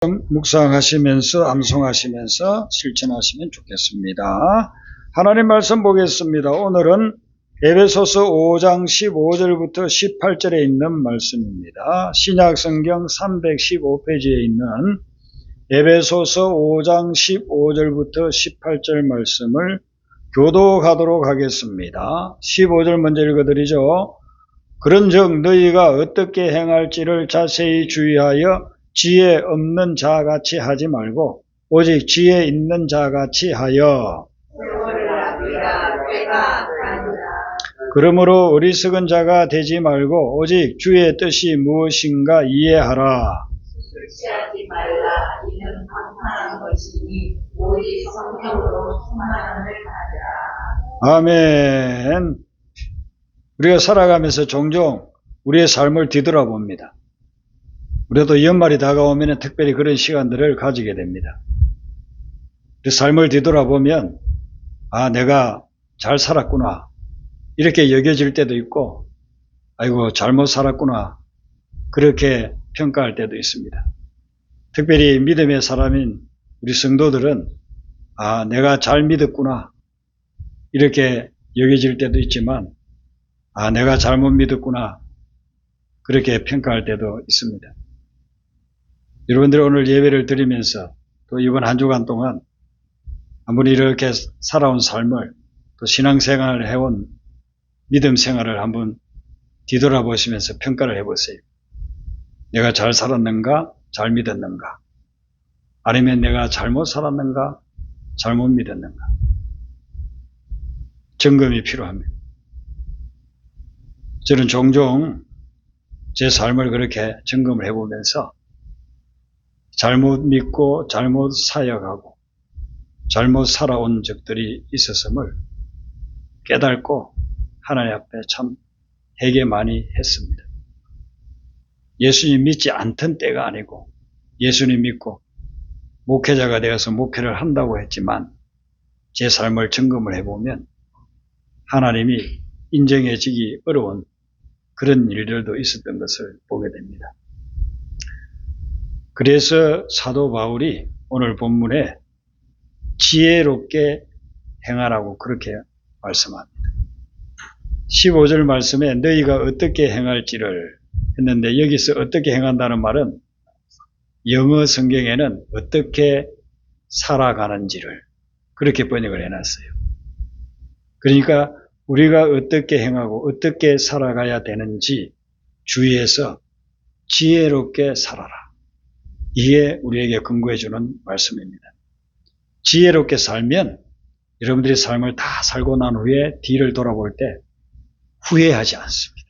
묵상하시면서 암송하시면서 실천하시면 좋겠습니다. 하나님 말씀 보겠습니다. 오늘은 에베소서 5장 15절부터 18절에 있는 말씀입니다. 신약성경 315페이지에 있는 에베소서 5장 15절부터 18절 말씀을 교도하도록 하겠습니다. 15절 먼저 읽어드리죠. 그런즉 너희가 어떻게 행할지를 자세히 주의하여 지혜 없는 자같이 하지 말고 오직 지혜 있는 자같이 하여 그러므로 어리석은 자가 되지 말고 오직 주의 뜻이 무엇인가 이해하라. 술취하지 말라. 이는 방탕한 것이니 오직 성령으로 충만함을 가져라. 아멘. 우리가 살아가면서 종종 우리의 삶을 뒤돌아봅니다. 우리도 연말이 다가오면 특별히 그런 시간들을 가지게 됩니다. 그 삶을 뒤돌아보면 내가 잘 살았구나 이렇게 여겨질 때도 있고 아이고 잘못 살았구나 그렇게 평가할 때도 있습니다. 특별히 믿음의 사람인 우리 성도들은 내가 잘 믿었구나 이렇게 여겨질 때도 있지만 내가 잘못 믿었구나 그렇게 평가할 때도 있습니다. 여러분들 오늘 예배를 드리면서 또 이번 한 주간 동안 한번 이렇게 살아온 삶을 또 신앙생활을 해온 믿음 생활을 한번 뒤돌아보시면서 평가를 해보세요. 내가 잘 살았는가? 잘 믿었는가? 아니면 내가 잘못 살았는가? 잘못 믿었는가? 점검이 필요합니다. 저는 종종 제 삶을 그렇게 점검을 해보면서 잘못 믿고 잘못 사역하고 잘못 살아온 적들이 있었음을 깨닫고 하나님 앞에 참 회개 많이 했습니다. 예수님 믿지 않던 때가 아니고 예수님 믿고 목회자가 되어서 목회를 한다고 했지만 제 삶을 점검을 해보면 하나님이 인정해지기 어려운 그런 일들도 있었던 것을 보게 됩니다. 그래서 사도 바울이 오늘 본문에 지혜롭게 행하라고 그렇게 말씀합니다. 15절 말씀에 너희가 어떻게 행할지를 했는데 여기서 어떻게 행한다는 말은 영어 성경에는 어떻게 살아가는지를 그렇게 번역을 해놨어요. 그러니까 우리가 어떻게 행하고 어떻게 살아가야 되는지 주의해서 지혜롭게 살아라. 이게 우리에게 근거해주는 말씀입니다. 지혜롭게 살면 여러분들이 삶을 다 살고 난 후에 뒤를 돌아볼 때 후회하지 않습니다.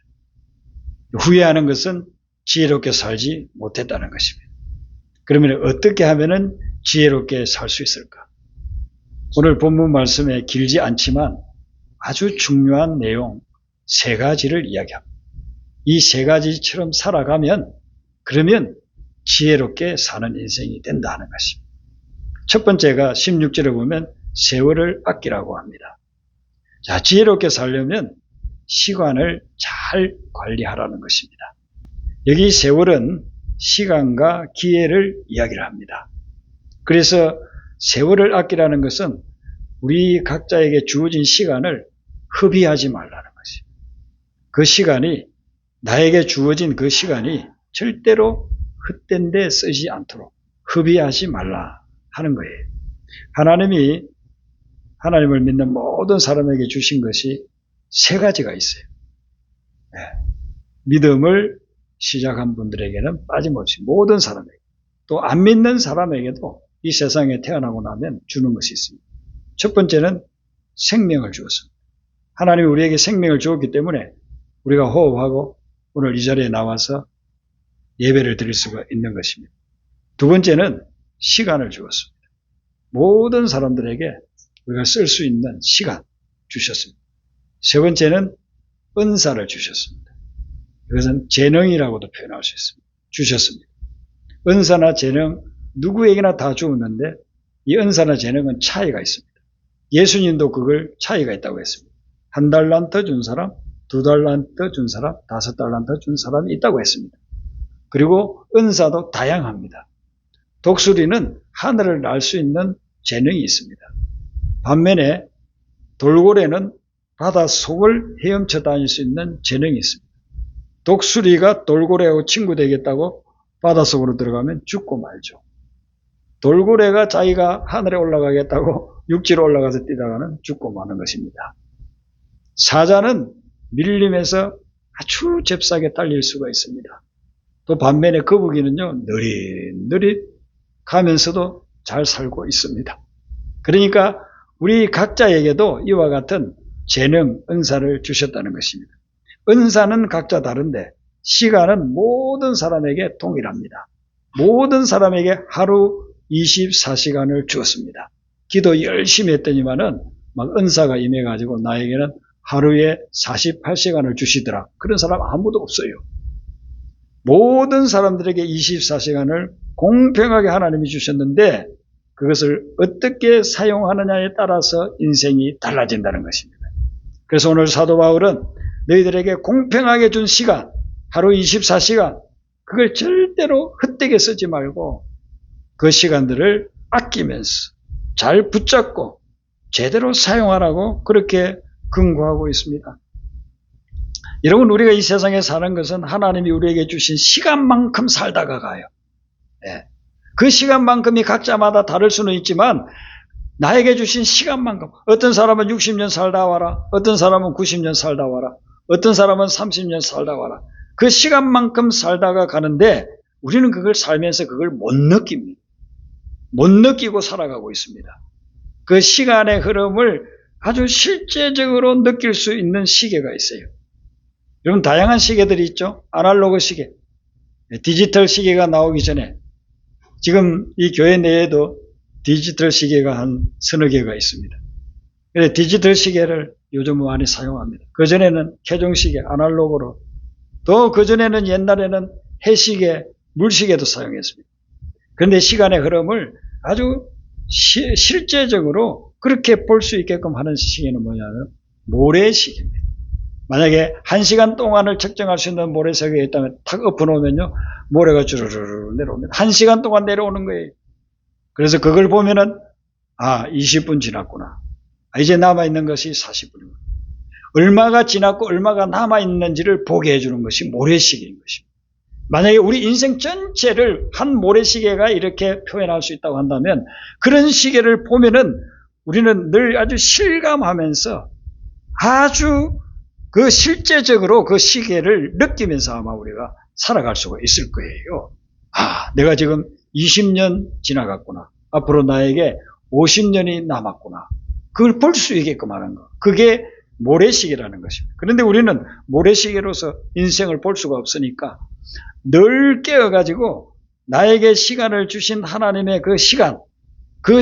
후회하는 것은 지혜롭게 살지 못했다는 것입니다. 그러면 어떻게 하면은 지혜롭게 살 수 있을까? 오늘 본문 말씀에 길지 않지만 아주 중요한 내용 3가지를 이야기합니다. 이 3가지처럼 살아가면 그러면 지혜롭게 사는 인생이 된다는 것입니다. 첫 번째가 16절에 보면 세월을 아끼라고 합니다. 자, 지혜롭게 살려면 시간을 잘 관리하라는 것입니다. 여기 세월은 시간과 기회를 이야기를 합니다. 그래서 세월을 아끼라는 것은 우리 각자에게 주어진 시간을 허비하지 말라는 것입니다. 그 시간이 나에게 주어진 그 시간이 절대로 헛된 데 쓰지 않도록 허비하지 말라 하는 거예요. 하나님이 하나님을 믿는 모든 사람에게 주신 것이 3가지가 있어요. 믿음을 시작한 분들에게는 빠짐없이 모든 사람에게 또 안 믿는 사람에게도 이 세상에 태어나고 나면 주는 것이 있습니다. 첫 번째는 생명을 주었습니다. 하나님이 우리에게 생명을 주었기 때문에 우리가 호흡하고 오늘 이 자리에 나와서 예배를 드릴 수가 있는 것입니다. 두 번째는 시간을 주었습니다. 모든 사람들에게 우리가 쓸 수 있는 시간 주셨습니다. 세 번째는 은사를 주셨습니다. 이것은 재능이라고도 표현할 수 있습니다. 주셨습니다. 은사나 재능 누구에게나 다 주었는데 이 은사나 재능은 차이가 있습니다. 예수님도 그걸 차이가 있다고 했습니다. 1달란트 준 사람, 2달란트 준 사람, 5달란트 준 사람이 있다고 했습니다. 그리고 은사도 다양합니다. 독수리는 하늘을 날 수 있는 재능이 있습니다. 반면에 돌고래는 바닷속을 헤엄쳐 다닐 수 있는 재능이 있습니다. 독수리가 돌고래하고 친구 되겠다고 바닷속으로 들어가면 죽고 말죠. 돌고래가 자기가 하늘에 올라가겠다고 육지로 올라가서 뛰다가는 죽고 마는 것입니다. 사자는 밀림에서 아주 잽싸게 달릴 수가 있습니다. 또 반면에 거북이는요, 느릿느릿 가면서도 잘 살고 있습니다. 그러니까 우리 각자에게도 이와 같은 재능, 은사를 주셨다는 것입니다. 은사는 각자 다른데 시간은 모든 사람에게 동일합니다. 모든 사람에게 하루 24시간을 주었습니다. 기도 열심히 했더니만은 막 은사가 임해가지고 나에게는 하루에 48시간을 주시더라. 그런 사람 아무도 없어요. 모든 사람들에게 24시간을 공평하게 하나님이 주셨는데 그것을 어떻게 사용하느냐에 따라서 인생이 달라진다는 것입니다. 그래서 오늘 사도 바울은 너희들에게 공평하게 준 시간, 하루 24시간, 그걸 절대로 헛되게 쓰지 말고 그 시간들을 아끼면서 잘 붙잡고 제대로 사용하라고 그렇게 권고하고 있습니다. 여러분, 우리가 이 세상에 사는 것은 하나님이 우리에게 주신 시간만큼 살다가 가요. 네. 그 시간만큼이 각자마다 다를 수는 있지만 나에게 주신 시간만큼, 어떤 사람은 60년 살다 와라, 어떤 사람은 90년 살다 와라, 어떤 사람은 30년 살다 와라. 그 시간만큼 살다가 가는데 우리는 그걸 살면서 그걸 못 느낍니다. 못 느끼고 살아가고 있습니다. 그 시간의 흐름을 아주 실제적으로 느낄 수 있는 시계가 있어요. 여러분, 다양한 시계들이 있죠. 아날로그 시계, 디지털 시계가 나오기 전에 지금 이 교회 내에도 디지털 시계가 한 서너 개가 있습니다. 디지털 시계를 요즘 많이 사용합니다. 그전에는 캐종시계, 아날로그로, 또 그전에는 옛날에는 해시계, 물시계도 사용했습니다. 그런데 시간의 흐름을 아주 실제적으로 그렇게 볼 수 있게끔 하는 시계는 뭐냐면 모래시계입니다. 만약에 1시간 동안을 측정할 수 있는 모래시계가 있다면 탁 엎어놓으면요, 모래가 주르르 내려옵니다. 1시간 동안 내려오는 거예요. 그래서 그걸 보면은 20분 지났구나. 이제 남아있는 것이 40분이구나. 얼마가 지났고 얼마가 남아있는지를 보게 해주는 것이 모래시계인 것입니다. 만약에 우리 인생 전체를 한 모래시계가 이렇게 표현할 수 있다고 한다면 그런 시계를 보면은 우리는 늘 아주 실감하면서 아주 그 실제적으로 그 시계를 느끼면서 아마 우리가 살아갈 수가 있을 거예요. 내가 지금 20년 지나갔구나. 앞으로 나에게 50년이 남았구나. 그걸 볼 수 있게끔 하는 거. 그게 모래시계라는 것입니다. 그런데 우리는 모래시계로서 인생을 볼 수가 없으니까 늘 깨어가지고 나에게 시간을 주신 하나님의 그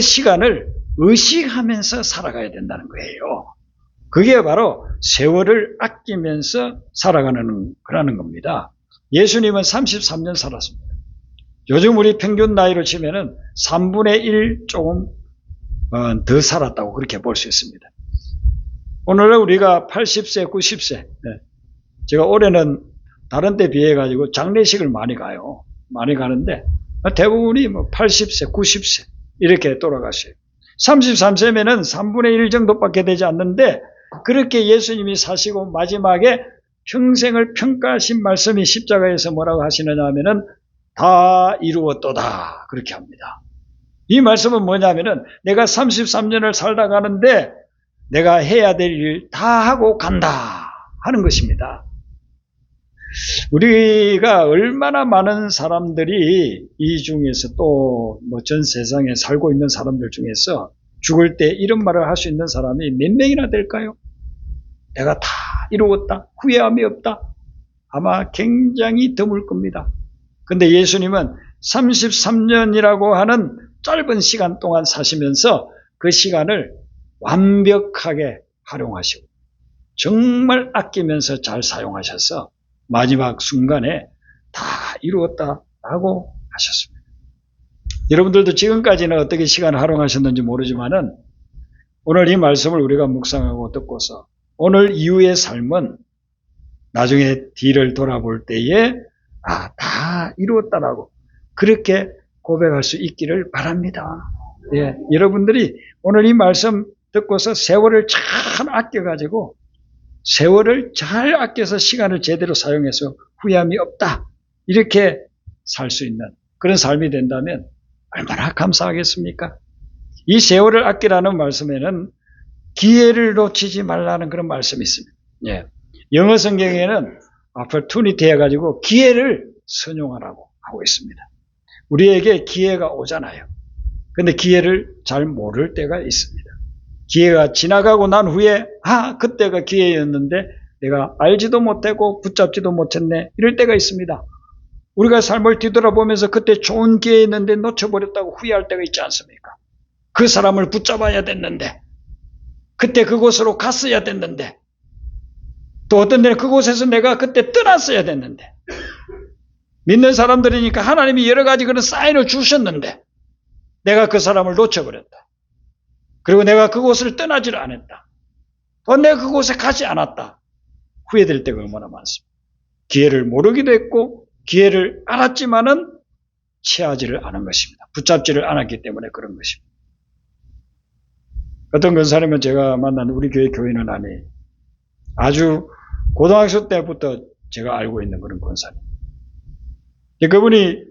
시간을 의식하면서 살아가야 된다는 거예요. 그게 바로 세월을 아끼면서 살아가는 거라는 겁니다. 예수님은 33년 살았습니다. 요즘 우리 평균 나이로 치면은 3분의 1 조금 더 살았다고 그렇게 볼 수 있습니다. 오늘은 우리가 80세, 90세, 제가 올해는 다른 때 비해 가지고 장례식을 많이 가요. 많이 가는데 대부분이 80세, 90세 이렇게 돌아가셔요. 33세면은 3분의 1 정도밖에 되지 않는데 그렇게 예수님이 사시고 마지막에 평생을 평가하신 말씀이 십자가에서 뭐라고 하시느냐 하면은 다 이루었도다 그렇게 합니다. 이 말씀은 뭐냐면은 내가 33년을 살다 가는데 내가 해야 될 일 다 하고 간다 하는 것입니다. 우리가 얼마나 많은 사람들이 이 중에서 또 전 세상에 살고 있는 사람들 중에서 죽을 때 이런 말을 할 수 있는 사람이 몇 명이나 될까요? 내가 다 이루었다, 후회함이 없다. 아마 굉장히 드물 겁니다. 근데 예수님은 33년이라고 하는 짧은 시간 동안 사시면서 그 시간을 완벽하게 활용하시고 정말 아끼면서 잘 사용하셔서 마지막 순간에 다 이루었다라고 하셨습니다. 여러분들도 지금까지는 어떻게 시간을 활용하셨는지 모르지만은 오늘 이 말씀을 우리가 묵상하고 듣고서 오늘 이후의 삶은 나중에 뒤를 돌아볼 때에 다 이루었다라고 그렇게 고백할 수 있기를 바랍니다. 예, 여러분들이 오늘 이 말씀 듣고서 세월을 잘 아껴가지고 세월을 잘 아껴서 시간을 제대로 사용해서 후회함이 없다. 이렇게 살 수 있는 그런 삶이 된다면 얼마나 감사하겠습니까? 이 세월을 아끼라는 말씀에는 기회를 놓치지 말라는 그런 말씀이 있습니다. 예. 영어 성경에는 opportunity 해가지고 기회를 선용하라고 하고 있습니다. 우리에게 기회가 오잖아요. 근데 기회를 잘 모를 때가 있습니다. 기회가 지나가고 난 후에 그때가 기회였는데 내가 알지도 못하고 붙잡지도 못했네 이럴 때가 있습니다. 우리가 삶을 뒤돌아보면서 그때 좋은 기회였는데 놓쳐버렸다고 후회할 때가 있지 않습니까? 그 사람을 붙잡아야 됐는데 그때 그곳으로 갔어야 됐는데 또 어떤 데는 그곳에서 내가 그때 떠났어야 됐는데 믿는 사람들이니까 하나님이 여러 가지 그런 사인을 주셨는데 내가 그 사람을 놓쳐버렸다. 그리고 내가 그곳을 떠나지를 않았다. 또 내가 그곳에 가지 않았다. 후회될 때가 얼마나 많습니다. 기회를 모르기도 했고 기회를 알았지만은 취하지를 않은 것입니다. 붙잡지를 않았기 때문에 그런 것입니다. 어떤 권사님은 제가 만난 우리 교회 교인은 아니에요. 아주 고등학교 때부터 제가 알고 있는 그런 권사님. 그분이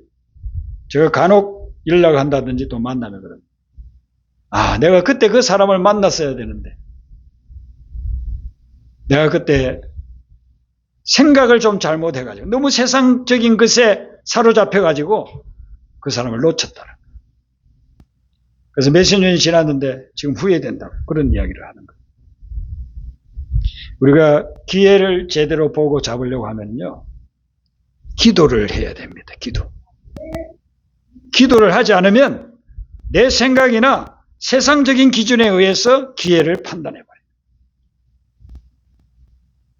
제가 간혹 연락한다든지 또 만나면 그럽니다. 내가 그때 그 사람을 만났어야 되는데 내가 그때 생각을 좀 잘못해가지고 너무 세상적인 것에 사로잡혀가지고 그 사람을 놓쳤다. 그래서 몇십 년이 지났는데 지금 후회된다고 그런 이야기를 하는 거예요. 우리가 기회를 제대로 보고 잡으려고 하면요. 기도를 해야 됩니다. 기도를 하지 않으면 내 생각이나 세상적인 기준에 의해서 기회를 판단해버려요.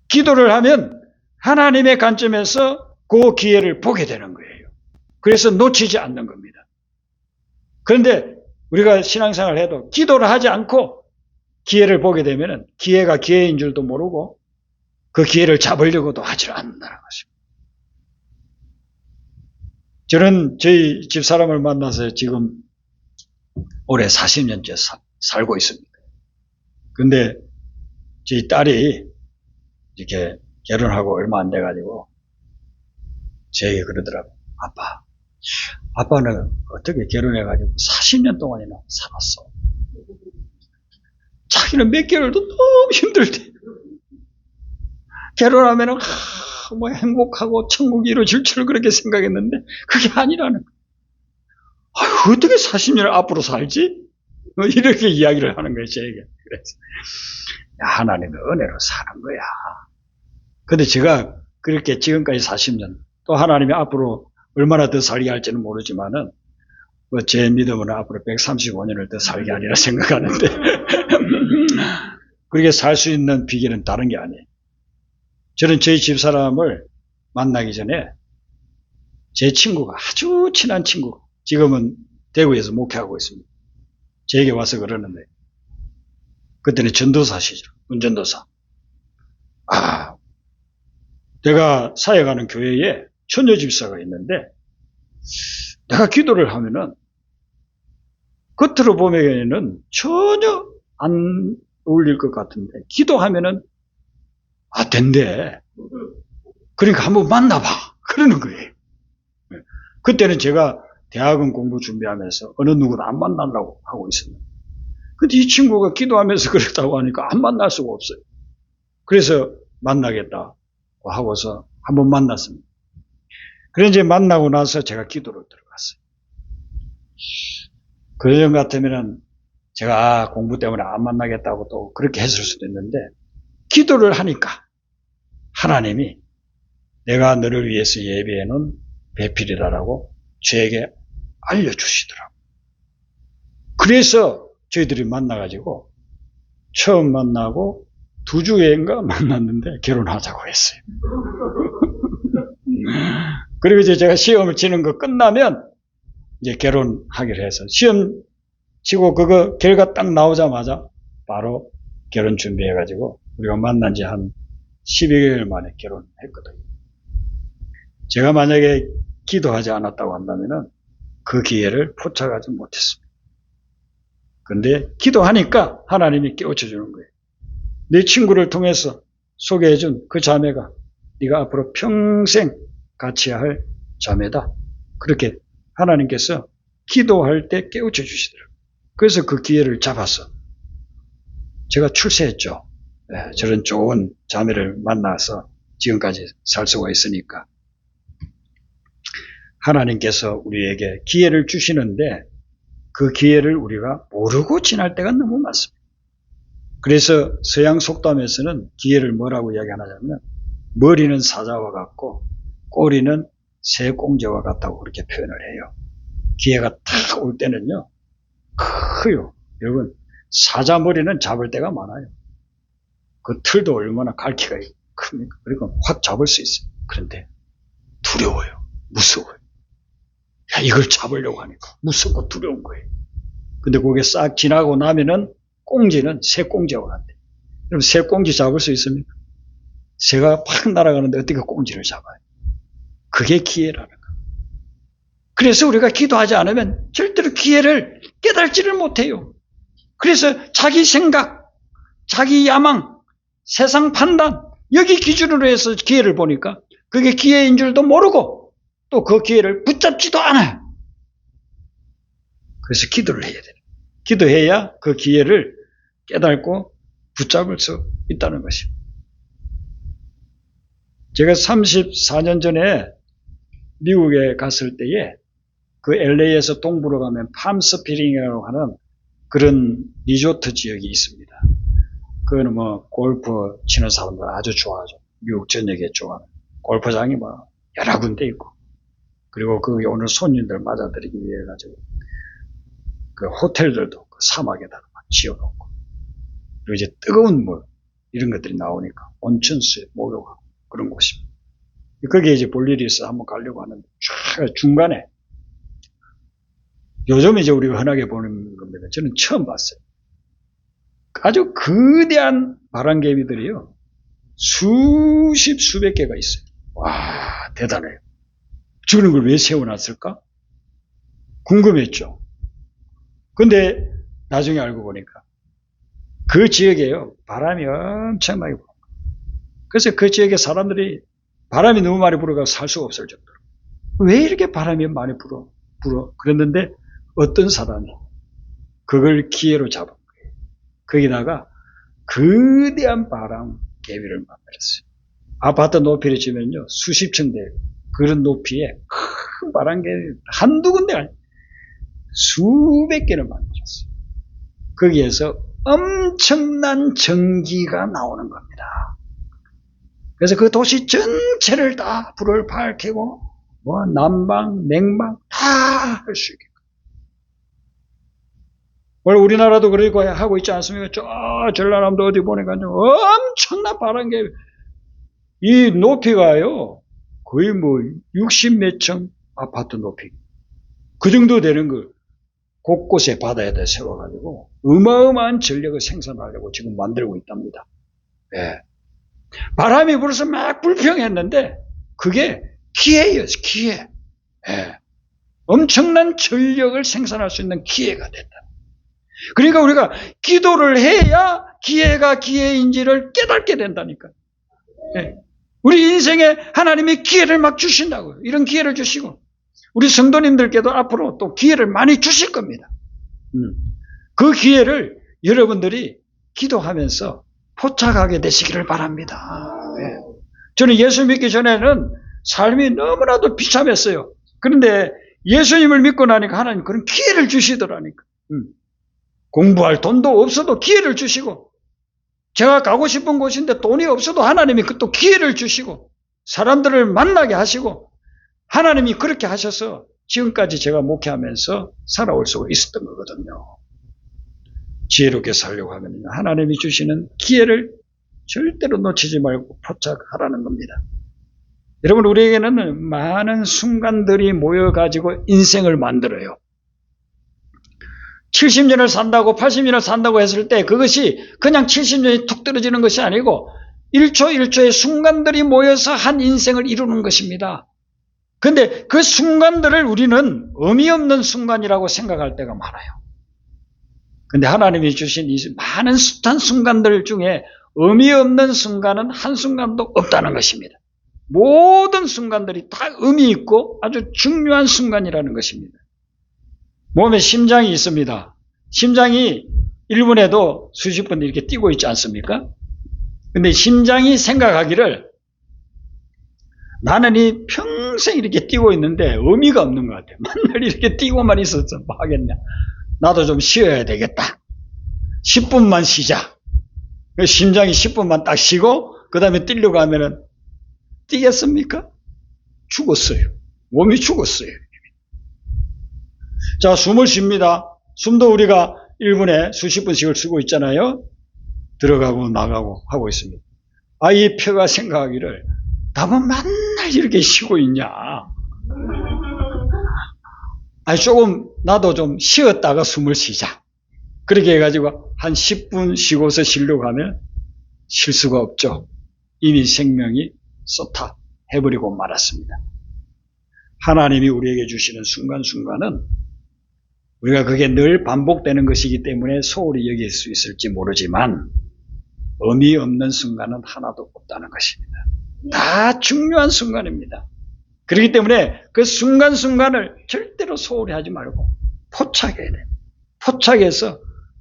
기도를 하면 하나님의 관점에서 그 기회를 보게 되는 거예요. 그래서 놓치지 않는 겁니다. 그런데 우리가 신앙생활을 해도 기도를 하지 않고 기회를 보게 되면 기회가 기회인 줄도 모르고 그 기회를 잡으려고도 하지 않는다는 것입니다. 저는 저희 집사람을 만나서 지금 올해 40년째 살고 있습니다. 근데 저희 딸이 이렇게 결혼하고 얼마 안 돼가지고 저에게 그러더라고요. 아빠는 어떻게 결혼해가지고 40년 동안이나 살았어. 자기는 몇 개월도 너무 힘들대. 결혼하면 뭐 행복하고 천국이 이루어질 줄 그렇게 생각했는데 그게 아니라는 거예요. 어떻게 40년을 앞으로 살지? 이렇게 이야기를 하는 거예요, 저에게. 그래서 하나님의 은혜로 사는 거야. 근데 제가 그렇게 지금까지 40년 또 하나님이 앞으로 얼마나 더 살게 할지는 모르지만은 제 믿음은 앞으로 135년을 더 살게 하리라 생각하는데 그렇게 살 수 있는 비결은 다른 게 아니에요. 저는 저희 집사람을 만나기 전에 제 친구가 아주 친한 친구 지금은 대구에서 목회하고 있습니다. 저에게 와서 그러는데 그때는 전도사시죠. 운전도사. 내가 사역하는 교회에 처녀 집사가 있는데 내가 기도를 하면은 겉으로 보면은 전혀 안 어울릴 것 같은데 기도하면은 된대. 그러니까 한번 만나봐. 그러는 거예요. 그때는 제가 대학원 공부 준비하면서 어느 누구도 안 만나려고 하고 있었는데 근데 이 친구가 기도하면서 그랬다고 하니까 안 만날 수가 없어요. 그래서 만나겠다고 하고서 한번 만났습니다. 그래 이제 만나고 나서 제가 기도를 들어갔어요. 그전 같으면은 제가 공부 때문에 안 만나겠다고 또 그렇게 했을 수도 있는데 기도를 하니까 하나님이 내가 너를 위해서 예비해 놓은 배필이라고 저에게 알려주시더라고요. 그래서 저희들이 만나가지고 처음 만나고 2주인가 만났는데 결혼하자고 했어요. 그리고 이제 제가 시험을 치는 거 끝나면 이제 결혼하기로 해서 시험 치고 그거 결과 딱 나오자마자 바로 결혼 준비해가지고 우리가 만난 지 한 12개월 만에 결혼했거든요. 제가 만약에 기도하지 않았다고 한다면은 그 기회를 포착하지 못했습니다. 그런데 기도하니까 하나님이 깨우쳐주는 거예요. 네 친구를 통해서 소개해준 그 자매가 네가 앞으로 평생 같이 할 자매다. 그렇게 하나님께서 기도할 때 깨우쳐 주시더라고요. 그래서 그 기회를 잡아서 제가 출세했죠. 네, 저런 좋은 자매를 만나서 지금까지 살 수가 있으니까. 하나님께서 우리에게 기회를 주시는데 그 기회를 우리가 모르고 지날 때가 너무 많습니다. 그래서 서양 속담에서는 기회를 뭐라고 이야기하냐면 머리는 사자와 같고 꼬리는 새공제와 같다고 그렇게 표현을 해요. 기회가 탁 올 때는요, 커요. 여러분, 사자 머리는 잡을 때가 많아요. 그 틀도 얼마나 갈퀴가 큽니까? 그리고 확 잡을 수 있어요. 그런데 두려워요. 무서워요. 야, 이걸 잡으려고 하니까 무섭고 두려운 거예요. 근데 그게 싹 지나고 나면은 꽁지는 새공제와 같아요. 그럼 새꽁지 잡을 수 있습니까? 새가 팍 날아가는데 어떻게 꽁지를 잡아요? 그게 기회라는 거예요. 그래서 우리가 기도하지 않으면 절대로 기회를 깨달지를 못해요. 그래서 자기 생각, 자기 야망, 세상 판단, 여기 기준으로 해서 기회를 보니까 그게 기회인 줄도 모르고 또 그 기회를 붙잡지도 않아요. 그래서 기도를 해야 돼요. 기도해야 그 기회를 깨닫고 붙잡을 수 있다는 것입니다. 제가 34년 전에 미국에 갔을 때에 그 LA에서 동부로 가면 팜스프링이라고 하는 그런 리조트 지역이 있습니다. 그거는 뭐 골프 치는 사람들 아주 좋아하죠. 미국 전역에 좋아하는 골프장이 뭐 여러 군데 있고, 그리고 거기 오는 손님들 맞아들이기 위해 가지고 그 호텔들도 그 사막에다가 막 지어놓고, 그리고 이제 뜨거운 물 이런 것들이 나오니까 온천수에 목욕하고 그런 곳입니다. 거기에 이제 볼 일이 있어 한번 가려고 하는데 중간에 요즘 이제 우리가 흔하게 보는 겁니다. 저는 처음 봤어요. 아주 거대한 바람개비들이요. 수십 수백 개가 있어요. 와, 대단해요. 저런 걸 왜 세워놨을까? 궁금했죠. 근데 나중에 알고 보니까 그 지역에요, 바람이 엄청나게 불어요. 그래서 그 지역에 사람들이 바람이 너무 많이 불어서 살 수가 없을 정도로. 왜 이렇게 바람이 많이 불어? 그랬는데 어떤 사람이 그걸 기회로 잡은 거예요. 거기다가 거대한 바람 개비를 만들었어요. 아파트 높이를 지면요, 수십 층 돼요. 그런 높이에 큰 바람 개비 한두 군데가 아니에요. 수백 개를 만들었어요. 거기에서 엄청난 전기가 나오는 겁니다. 그래서 그 도시 전체를 다 불을 밝히고 뭐 난방, 냉방 다 할 수 있게. 원래 우리나라도 그러고 하고 있지 않습니까? 전라남도 어디 보니까 엄청난 바람개비. 이 높이가요, 거의 뭐 60 몇 층 아파트 높이. 그 정도 되는 걸 곳곳에 바다에다 세워가지고 어마어마한 전력을 생산하려고 지금 만들고 있답니다. 네. 바람이 불어서 막 불평했는데 그게 기회였어요. 기회. 네. 엄청난 전력을 생산할 수 있는 기회가 됐다. 그러니까 우리가 기도를 해야 기회가 기회인지를 깨닫게 된다니까. 네. 우리 인생에 하나님이 기회를 막 주신다고요. 이런 기회를 주시고 우리 성도님들께도 앞으로 또 기회를 많이 주실 겁니다. 그 기회를 여러분들이 기도하면서 포착하게 되시기를 바랍니다. 네. 저는 예수 믿기 전에는 삶이 너무나도 비참했어요. 그런데 예수님을 믿고 나니까 하나님 그런 기회를 주시더라니까. 공부할 돈도 없어도 기회를 주시고, 제가 가고 싶은 곳인데 돈이 없어도 하나님이 또 기회를 주시고, 사람들을 만나게 하시고, 하나님이 그렇게 하셔서 지금까지 제가 목회하면서 살아올 수가 있었던 거거든요. 지혜롭게 살려고 하면 하나님이 주시는 기회를 절대로 놓치지 말고 포착하라는 겁니다. 여러분, 우리에게는 많은 순간들이 모여가지고 인생을 만들어요. 70년을 산다고 80년을 산다고 했을 때 그것이 그냥 70년이 툭 떨어지는 것이 아니고 1초 1초의 순간들이 모여서 한 인생을 이루는 것입니다. 근데 그 순간들을 우리는 의미 없는 순간이라고 생각할 때가 많아요. 근데 하나님이 주신 이 많은 숱한 순간들 중에 의미 없는 순간은 한순간도 없다는 것입니다. 모든 순간들이 다 의미 있고 아주 중요한 순간이라는 것입니다. 몸에 심장이 있습니다. 심장이 1분에도 수십 번 이렇게 뛰고 있지 않습니까? 근데 심장이 생각하기를 나는 이 평생 이렇게 뛰고 있는데 의미가 없는 것 같아요. 맨날 이렇게 뛰고만 있었어. 뭐 하겠냐. 나도 좀 쉬어야 되겠다. 10분만 쉬자. 심장이 10분만 딱 쉬고 그 다음에 뛰려고 하면은 뛰겠습니까? 죽었어요. 몸이 죽었어요. 자, 숨을 쉽니다. 숨도 우리가 1분에 수십 분씩을 쉬고 있잖아요. 들어가고 나가고 하고 있습니다. 이 폐가 생각하기를 나만 맨날 이렇게 쉬고 있냐. 조금 나도 좀 쉬었다가 숨을 쉬자. 그렇게 해가지고 한 10분 쉬고서 쉬려고 하면 쉴 수가 없죠. 이미 생명이 쏟아 해버리고 말았습니다. 하나님이 우리에게 주시는 순간순간은 우리가 그게 늘 반복되는 것이기 때문에 소홀히 여길 수 있을지 모르지만 의미 없는 순간은 하나도 없다는 것입니다. 다 중요한 순간입니다. 그렇기 때문에 그 순간순간을 절대로 소홀히 하지 말고 포착해야 돼요. 포착해서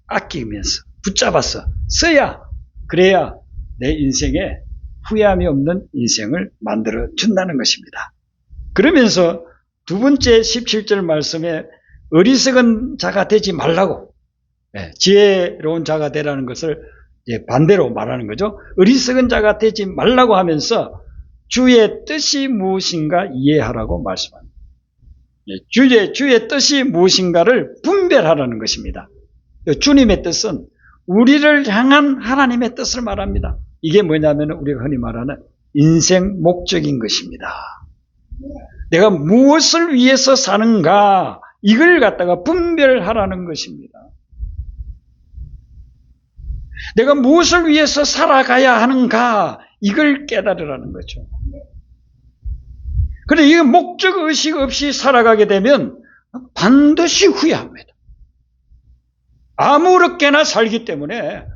아끼면서 붙잡아서 써야 그래야 내 인생에 후회함이 없는 인생을 만들어 준다는 것입니다. 그러면서 두 번째 17절 말씀에 어리석은 자가 되지 말라고 지혜로운 자가 되라는 것을 반대로 말하는 거죠. 어리석은 자가 되지 말라고 하면서 주의 뜻이 무엇인가 이해하라고 말씀합니다. 주의 뜻이 무엇인가를 분별하라는 것입니다. 주님의 뜻은 우리를 향한 하나님의 뜻을 말합니다. 이게 뭐냐면 우리가 흔히 말하는 인생 목적인 것입니다. 내가 무엇을 위해서 사는가 이걸 갖다가 분별하라는 것입니다. 내가 무엇을 위해서 살아가야 하는가 이걸 깨달으라는 거죠. 그런데 이 목적의식 없이 살아가게 되면 반드시 후회합니다. 아무렇게나 살기 때문에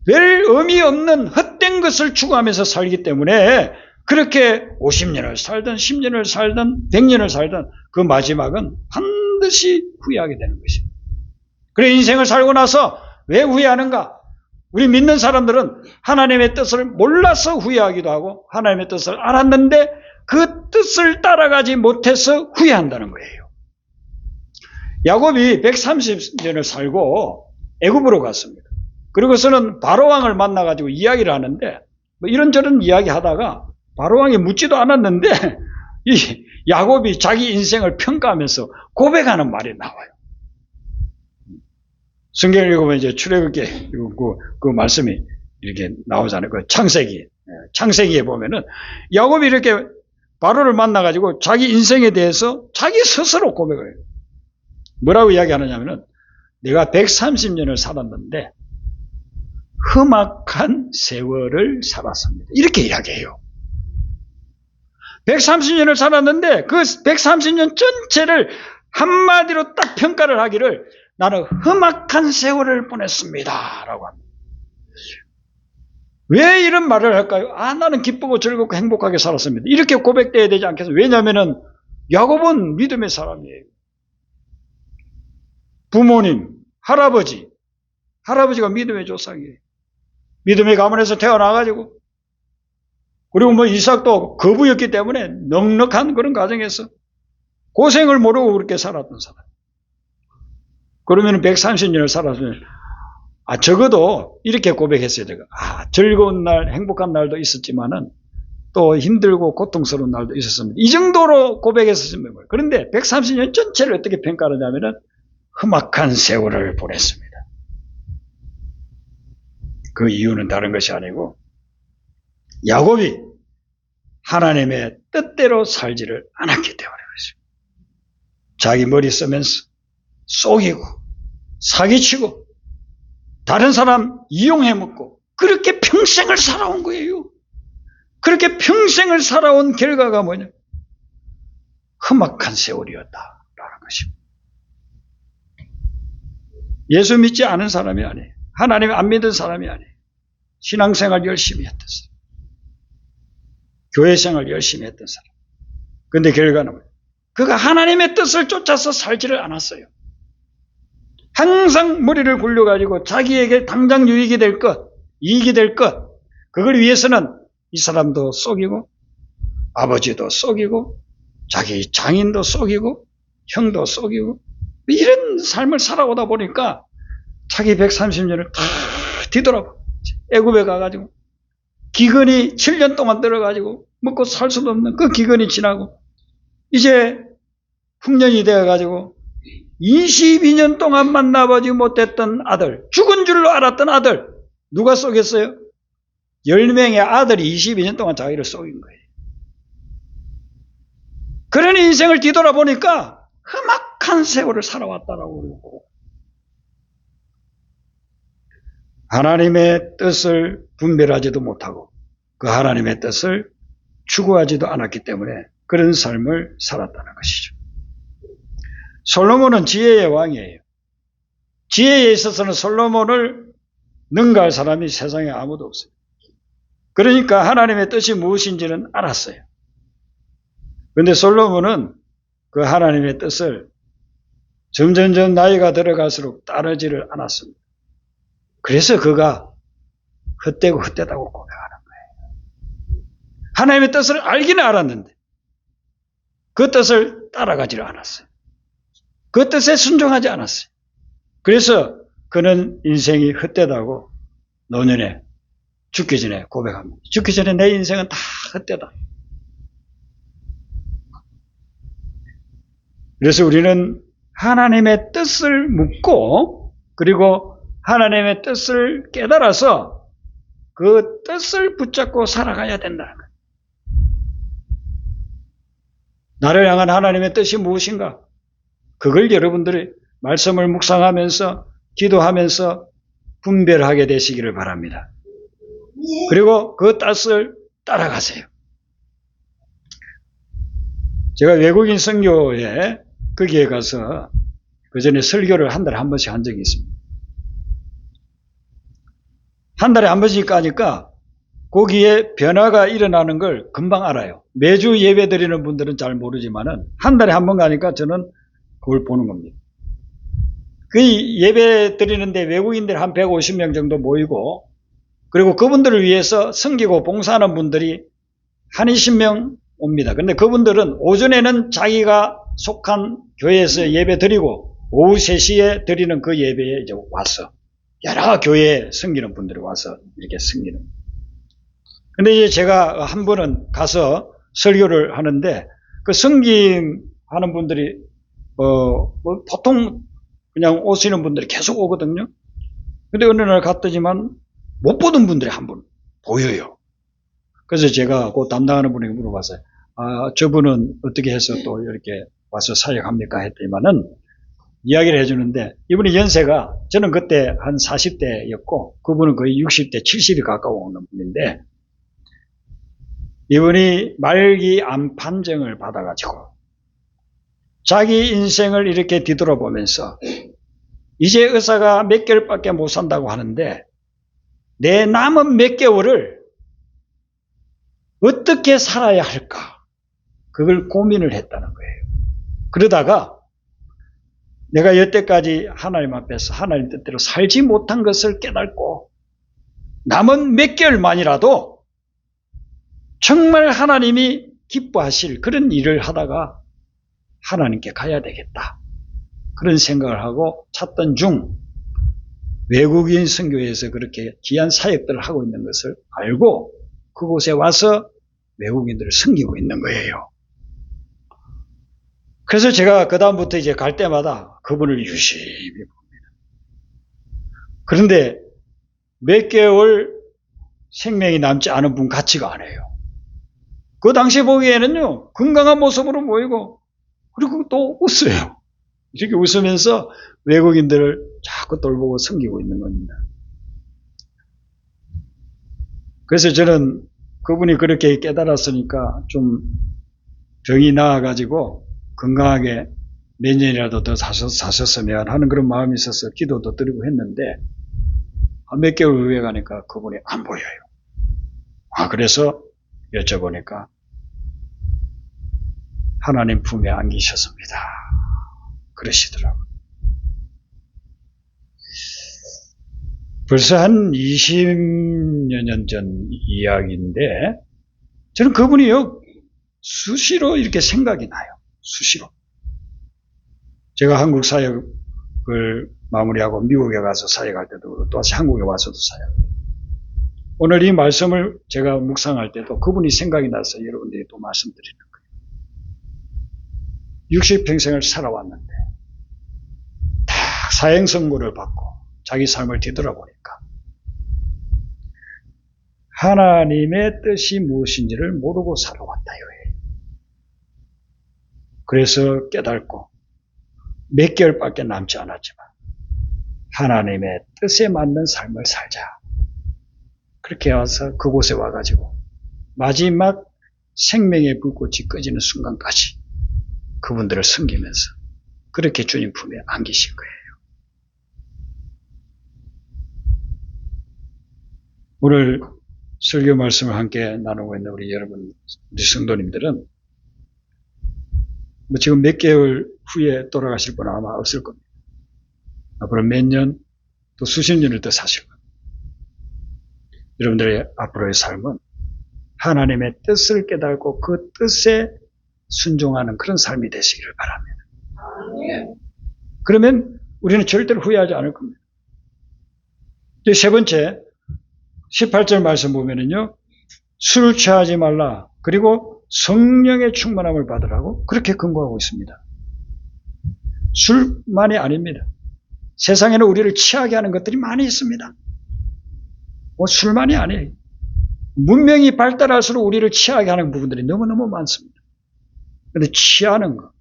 별 의미 없는 헛된 것을 추구하면서 살기 때문에 그렇게 50년을 살든 10년을 살든 100년을 살든 그 마지막은 반드시 후회하게 되는 것입니다. 그래 인생을 살고 나서 왜 후회하는가? 우리 믿는 사람들은 하나님의 뜻을 몰라서 후회하기도 하고 하나님의 뜻을 알았는데 그 뜻을 따라가지 못해서 후회한다는 거예요. 야곱이 130년을 살고 애굽으로 갔습니다. 그리고서는 바로왕을 만나가지고 이야기를 하는데 뭐 이런저런 이야기 하다가 바로왕이 묻지도 않았는데 이 야곱이 자기 인생을 평가하면서 고백하는 말이 나와요. 성경을 읽으면 이제 출애굽기 그 말씀이 이렇게 나오잖아요. 그 창세기에 보면은 야곱이 이렇게 바로를 만나가지고 자기 인생에 대해서 자기 스스로 고백을 해요. 뭐라고 이야기하느냐면은 내가 130년을 살았는데 험악한 세월을 살았습니다. 이렇게 이야기해요. 130년을 살았는데 그 130년 전체를 한마디로 딱 평가를 하기를 나는 험악한 세월을 보냈습니다. 라고 합니다. 왜 이런 말을 할까요? 나는 기쁘고 즐겁고 행복하게 살았습니다. 이렇게 고백돼야 되지 않겠어요? 왜냐하면 야곱은 믿음의 사람이에요. 부모님, 할아버지가 믿음의 조상이에요. 믿음의 가문에서 태어나가지고 그리고 뭐 이삭도 거부였기 때문에 넉넉한 그런 가정에서 고생을 모르고 그렇게 살았던 사람. 그러면 130년을 살았으면 적어도 이렇게 고백했어야 돼요. 즐거운 날, 행복한 날도 있었지만은 또 힘들고 고통스러운 날도 있었습니다. 이 정도로 고백했었으면 거예요. 그런데 130년 전체를 어떻게 평가하냐면은 험악한 세월을 보냈습니다. 그 이유는 다른 것이 아니고 야곱이 하나님의 뜻대로 살지를 않았기 때문에 그렇습니다. 자기 머리 쓰면서 속이고 사기치고 다른 사람 이용해 먹고 그렇게 평생을 살아온 거예요. 그렇게 평생을 살아온 결과가 뭐냐? 험악한 세월이었다라는 것입니다. 예수 믿지 않은 사람이 아니에요. 하나님 안 믿은 사람이 아니에요. 신앙생활 열심히 했던 사람. 교회생활 열심히 했던 사람. 그런데 결과는 그가 하나님의 뜻을 쫓아서 살지를 않았어요. 항상 머리를 굴려가지고 자기에게 당장 유익이 될 것, 이익이 될 것, 그걸 위해서는 이 사람도 속이고 아버지도 속이고 자기 장인도 속이고 형도 속이고 이런 삶을 살아오다 보니까 자기 130년을 다 뒤돌아봐. 애굽에 가가지고 기근이 7년 동안 들어가지고 먹고 살 수도 없는 그 기근이 지나고 이제 흉년이 되어가지고 22년 동안 만나보지 못했던 아들, 죽은 줄로 알았던 아들, 누가 속였어요? 10명의 아들이 22년 동안 자기를 속인 거예요. 그런 인생을 뒤돌아보니까 험악한 세월을 살아왔다라고 그러고 하나님의 뜻을 분별하지도 못하고 그 하나님의 뜻을 추구하지도 않았기 때문에 그런 삶을 살았다는 것이죠. 솔로몬은 지혜의 왕이에요. 지혜에 있어서는 솔로몬을 능가할 사람이 세상에 아무도 없어요. 그러니까 하나님의 뜻이 무엇인지는 알았어요. 그런데 솔로몬은 그 하나님의 뜻을 점점점 나이가 들어갈수록 따르지를 않았습니다. 그래서 그가 헛되고 헛되다고 고백하는 거예요. 하나님의 뜻을 알기는 알았는데 그 뜻을 따라가지를 않았어요. 그 뜻에 순종하지 않았어요. 그래서 그는 인생이 헛되다고 노년에 죽기 전에 고백합니다. 죽기 전에 내 인생은 다 헛되다. 그래서 우리는 하나님의 뜻을 묻고 그리고 하나님의 뜻을 깨달아서 그 뜻을 붙잡고 살아가야 된다는 거예요. 나를 향한 하나님의 뜻이 무엇인가? 그걸 여러분들이 말씀을 묵상하면서 기도하면서 분별하게 되시기를 바랍니다. 그리고 그 뜻을 따라가세요. 제가 외국인 선교에 거기에 가서 그 전에 설교를 한 달에 한 번씩 한 적이 있습니다. 한 달에 한 번씩 가니까 거기에 변화가 일어나는 걸 금방 알아요. 매주 예배 드리는 분들은 잘 모르지만은 한 달에 한 번 가니까 저는 그걸 보는 겁니다. 그 예배 드리는데 외국인들 한 150명 정도 모이고 그리고 그분들을 위해서 섬기고 봉사하는 분들이 한 20명 옵니다. 그런데 그분들은 오전에는 자기가 속한 교회에서 예배 드리고 오후 3시에 드리는 그 예배에 이제 와서 여러 교회에 섬기는 분들이 와서 이렇게 섬기는. 근데 이제 제가 한 번은 가서 설교를 하는데 그 섬김하는 분들이 보통 그냥 오시는 분들이 계속 오거든요. 근데 어느 날 갔더니만 못 보던 분들이 한 분 보여요. 그래서 제가 그 담당하는 분에게 물어봤어요. 아, 저분은 어떻게 해서 또 이렇게 와서 사역합니까? 했더니만은 이야기를 해주는데 이분이 연세가 저는 그때 한 40대였고 그분은 거의 60대, 70이 가까워오는 분인데 이분이 말기 암 판정을 받아가지고 자기 인생을 이렇게 뒤돌아보면서 이제 의사가 몇 개월밖에 못 산다고 하는데 내 남은 몇 개월을 어떻게 살아야 할까? 그걸 고민을 했다는 거예요. 그러다가 내가 여태까지 하나님 앞에서 하나님 뜻대로 살지 못한 것을 깨닫고 남은 몇 개월만이라도 정말 하나님이 기뻐하실 그런 일을 하다가 하나님께 가야 되겠다. 그런 생각을 하고 찾던 중 외국인 선교에서 그렇게 귀한 사역들을 하고 있는 것을 알고 그곳에 와서 외국인들을 섬기고 있는 거예요. 그래서 제가 그다음부터 이제 갈 때마다 그분을 유심히 봅니다. 그런데 몇 개월 생명이 남지 않은 분 같지가 않아요. 그 당시 보기에는요, 건강한 모습으로 보이고, 그리고 또 웃어요. 이렇게 웃으면서 외국인들을 자꾸 돌보고 섬기고 있는 겁니다. 그래서 저는 그분이 그렇게 깨달았으니까 좀 병이 나아가지고 건강하게 몇 년이라도 더 사셨으면 하는 그런 마음이 있어서 기도도 드리고 했는데 몇 개월 후에 가니까 그분이 안 보여요. 그래서 여쭤보니까 하나님 품에 안기셨습니다. 그러시더라고요. 벌써 한 20여 년 전 이야기인데 저는 그분이요 수시로 이렇게 생각이 나요. 수시로. 제가 한국 사역을 마무리하고 미국에 가서 사역할 때도 또 한국에 와서도 사역할 때 오늘 이 말씀을 제가 묵상할 때도 그분이 생각이 나서 여러분들이 또 말씀드리는 거예요. 60평생을 살아왔는데 다 사형 선고를 받고 자기 삶을 뒤돌아보니까 하나님의 뜻이 무엇인지를 모르고 살아왔다요. 그래서 깨닫고 몇 개월밖에 남지 않았지만 하나님의 뜻에 맞는 삶을 살자. 그렇게 와서 그곳에 와가지고 마지막 생명의 불꽃이 꺼지는 순간까지 그분들을 섬기면서 그렇게 주님 품에 안기신 거예요. 오늘 설교 말씀을 함께 나누고 있는 우리 여러분, 우리 성도님들은 지금 몇 개월 후에 돌아가실 분은 아마 없을 겁니다. 앞으로 몇 년, 또 수십 년을 더 사실 겁니다. 여러분들의 앞으로의 삶은 하나님의 뜻을 깨닫고 그 뜻에 순종하는 그런 삶이 되시기를 바랍니다. 그러면 우리는 절대로 후회하지 않을 겁니다. 세 번째, 18절 말씀 보면은요, 술을 취하지 말라. 그리고 성령의 충만함을 받으라고 그렇게 권고하고 있습니다. 술만이 아닙니다. 세상에는 우리를 취하게 하는 것들이 많이 있습니다. 술만이 아니에요. 문명이 발달할수록 우리를 취하게 하는 부분들이 너무너무 많습니다. 그런데 취하는 것,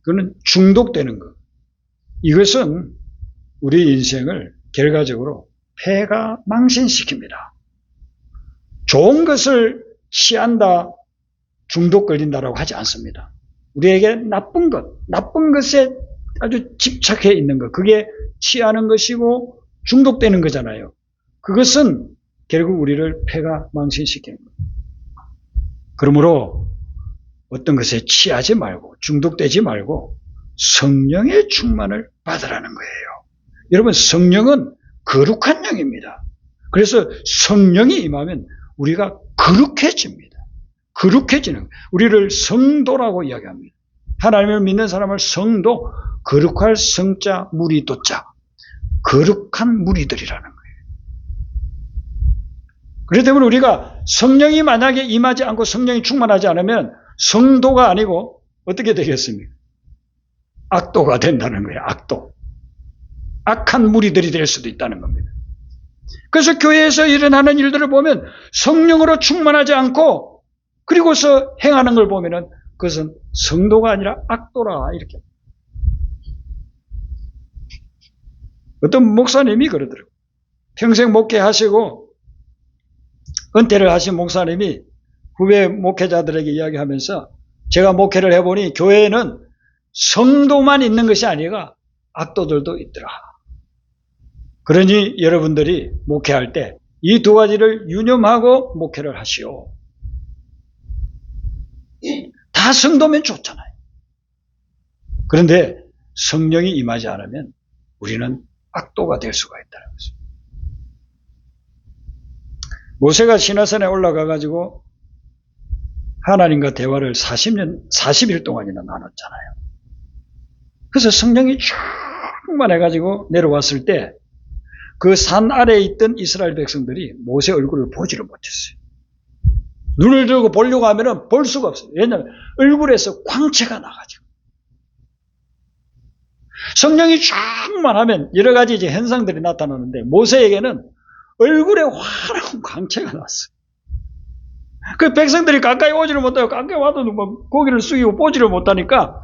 그거는 중독되는 것, 이것은 우리 인생을 결과적으로 폐가 망신시킵니다. 좋은 것을 취한다, 중독 걸린다라고 하지 않습니다. 우리에게 나쁜 것에 아주 집착해 있는 것, 그게 취하는 것이고 중독되는 거잖아요. 그것은 결국 우리를 폐가 망신시키는 거예요. 그러므로 어떤 것에 취하지 말고 중독되지 말고 성령의 충만을 받으라는 거예요. 여러분, 성령은 거룩한 영입니다. 그래서 성령이 임하면 우리가 거룩해집니다. 거룩해지는, 우리를 성도라고 이야기합니다. 하나님을 믿는 사람을 성도, 거룩할 성자, 무리도자, 거룩한 무리들이라는 거예요. 그렇기 때문에 우리가 성령이 만약에 임하지 않고 성령이 충만하지 않으면 성도가 아니고 어떻게 되겠습니까? 악도가 된다는 거예요. 악도. 악한 무리들이 될 수도 있다는 겁니다. 그래서 교회에서 일어나는 일들을 보면 성령으로 충만하지 않고 그리고서 행하는 걸 보면은 그것은 성도가 아니라 악도라 이렇게. 어떤 목사님이 그러더라고요. 평생 목회하시고 은퇴를 하신 목사님이 후배 목회자들에게 이야기하면서 제가 목회를 해보니 교회에는 성도만 있는 것이 아니라 악도들도 있더라. 그러니 여러분들이 목회할 때 이 두 가지를 유념하고 목회를 하시오. 다 성도면 좋잖아요. 그런데 성령이 임하지 않으면 우리는 악도가 될 수가 있다는 거죠. 모세가 시내산에 올라가가지고 하나님과 대화를 40일 동안이나 나눴잖아요. 그래서 성령이 충만해가지고 내려왔을 때 그 산 아래에 있던 이스라엘 백성들이 모세 얼굴을 보지를 못했어요. 눈을 들고 보려고 하면은 볼 수가 없어요. 왜냐하면 얼굴에서 광채가 나가지고. 성령이 충만하면 여러 가지 이제 현상들이 나타나는데 모세에게는 얼굴에 환한 광채가 났어요. 그 백성들이 가까이 오지를 못하고 가까이 와도 뭐 고개를 숙이고 보지를 못하니까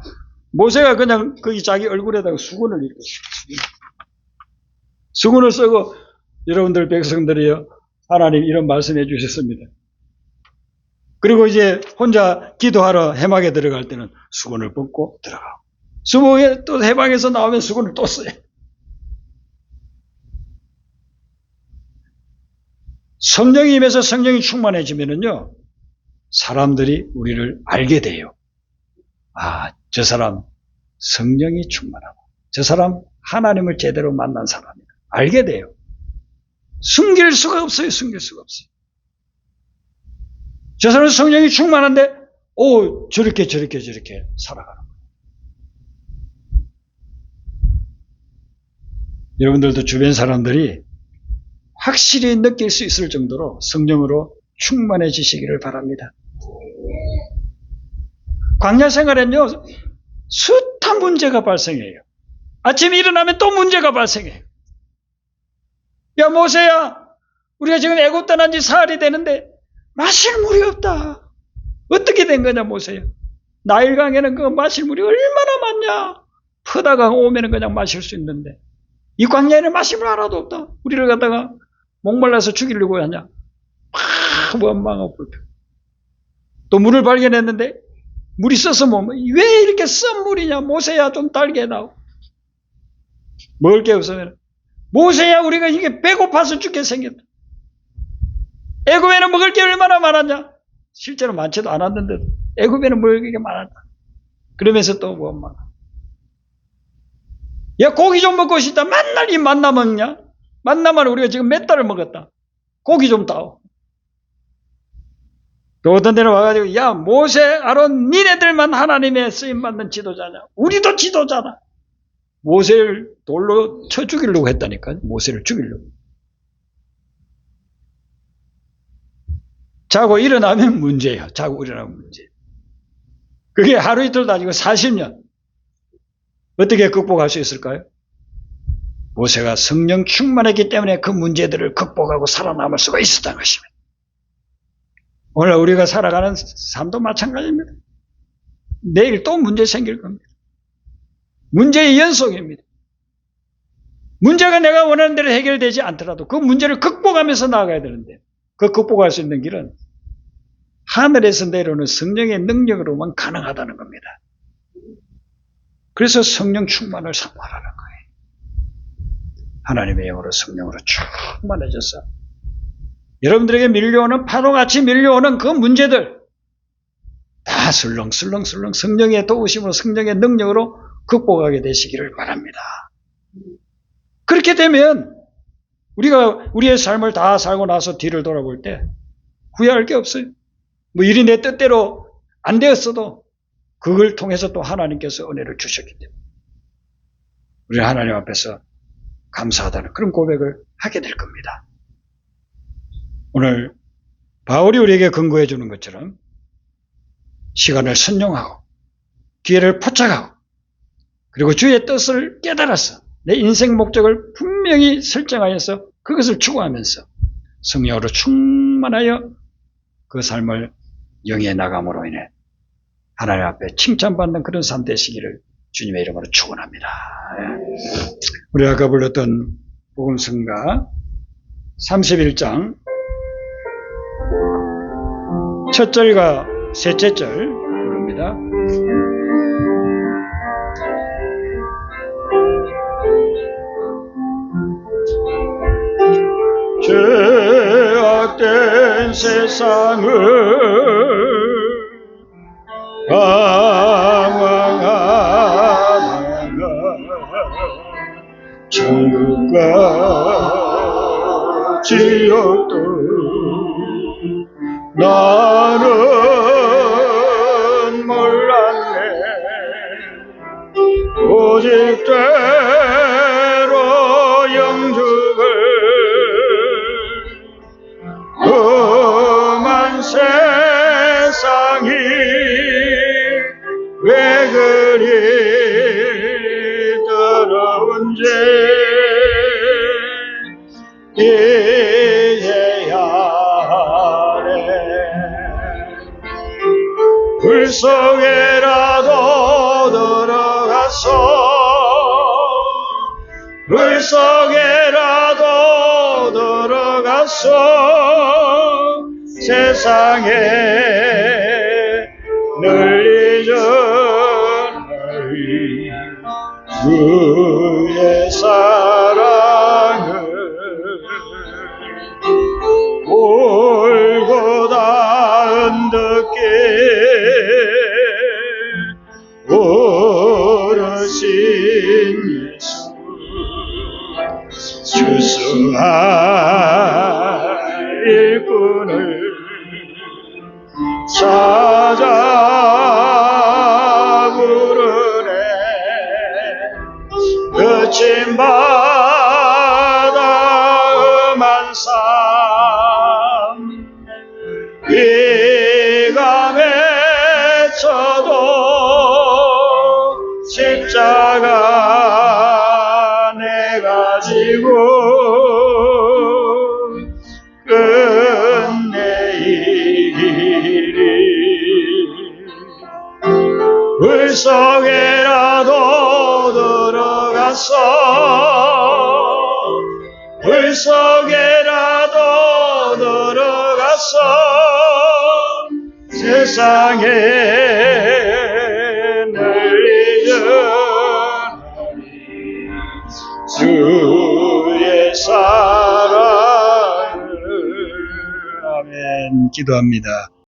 모세가 그냥 거기 자기 얼굴에다가 수건을 이렇게 수건을 쓰고 여러분들 백성들이요 하나님 이런 말씀해 주셨습니다. 그리고 이제 혼자 기도하러 해막에 들어갈 때는 수건을 벗고 들어가고, 수목에 또 해방에서 나오면 수건을 또 써요. 성령이 임해서 성령이 충만해지면은요, 사람들이 우리를 알게 돼요. 아, 저 사람 성령이 충만하고, 저 사람 하나님을 제대로 만난 사람이다. 알게 돼요. 숨길 수가 없어요. 숨길 수가 없어요. 저 사람은 성령이 충만한데, 오, 저렇게 살아가는 거예요. 여러분들도 주변 사람들이 확실히 느낄 수 있을 정도로 성령으로 충만해지시기를 바랍니다. 광야 생활엔요, 숱한 문제가 발생해요. 아침에 일어나면 또 문제가 발생해요. 야, 모세야, 우리가 지금 애굽 떠난 지 사흘이 되는데 마실 물이 없다. 어떻게 된 거냐, 모세야. 나일강에는 그 마실 물이 얼마나 많냐. 퍼다가 오면은 그냥 마실 수 있는데 이 광야에는 마실 물 하나도 없다. 우리를 갖다가 목말라서 죽이려고 하냐. 막 원망하고 불평. 또 물을 발견했는데 물이 써서 왜 이렇게 쓴 물이냐. 모세야, 좀 달게 해다오. 먹을 게 없으면, 모세야, 우리가 이게 배고파서 죽게 생겼다. 애굽에는 먹을 게 얼마나 많았냐. 실제로 많지도 않았는데도 애굽에는 먹을 게 많았다. 그러면서 또 원망. 야, 고기 좀 먹고 싶다. 맨날 이 만나 먹냐. 만나만 우리가 지금 몇 달을 먹었다. 고기 좀 따오. 또 어떤 데는 와가지고, 야, 모세, 아론, 니네들만 하나님의 쓰임받는 지도자냐. 우리도 지도자다. 모세를 돌로 쳐 죽이려고 했다니까요. 모세를 죽이려고. 자고 일어나면 문제예요. 자고 일어나면 문제. 그게 하루 이틀도 아니고 40년. 어떻게 극복할 수 있을까요? 모세가 성령 충만했기 때문에 그 문제들을 극복하고 살아남을 수가 있었다는 것입니다. 오늘 우리가 살아가는 삶도 마찬가지입니다. 내일 또 문제 생길 겁니다. 문제의 연속입니다. 문제가 내가 원하는 대로 해결되지 않더라도 그 문제를 극복하면서 나아가야 되는데, 그 극복할 수 있는 길은 하늘에서 내려오는 성령의 능력으로만 가능하다는 겁니다. 그래서 성령 충만을 사모하라는 거예요. 하나님의 영으로 성령으로 충만해져서 여러분들에게 밀려오는, 파도같이 밀려오는 그 문제들 다 슬렁슬렁 성령의 도우심으로, 성령의 능력으로 극복하게 되시기를 바랍니다. 그렇게 되면 우리가 우리의 삶을 다 살고 나서 뒤를 돌아볼 때 후회할 게 없어요. 뭐 일이 내 뜻대로 안 되었어도 그걸 통해서 또 하나님께서 은혜를 주셨기 때문에 우리 하나님 앞에서 감사하다는 그런 고백을 하게 될 겁니다. 오늘 바울이 우리에게 근거해 주는 것처럼 시간을 선용하고 기회를 포착하고 그리고 주의 뜻을 깨달아서 내 인생 목적을 분명히 설정하여서 그것을 추구하면서 성령으로 충만하여 그 삶을 영위해 나감으로 인해 하나님 앞에 칭찬받는 그런 삶 되시기를 주님의 이름으로 축원합니다. 우리가 아까 불렀던 복음성가 31장 첫 절과 셋째 절 부릅니다. 죄악된 세상을 방황하다가 천국과 지옥도 나는 몰랐네. 오직 때로 영죽을 험한 세상이 왜 그리 더러운지 이해야 하네. 불 속에라도 들어가서 불 속에라도 들어가서 세상에 널리 전하리 주의 사랑을 올고다 언덕에 오르신 예수 주수할 일꾼을 찾아 부르네 거친 바다 험한 삶 비가 맺혀도 십자가 내가 지고 끝내 이기리 불 속에라도 들어갔어 불 속에라도 들어갔어 세상에 널리 전하리 주의 사랑을 아멘 기도합니다.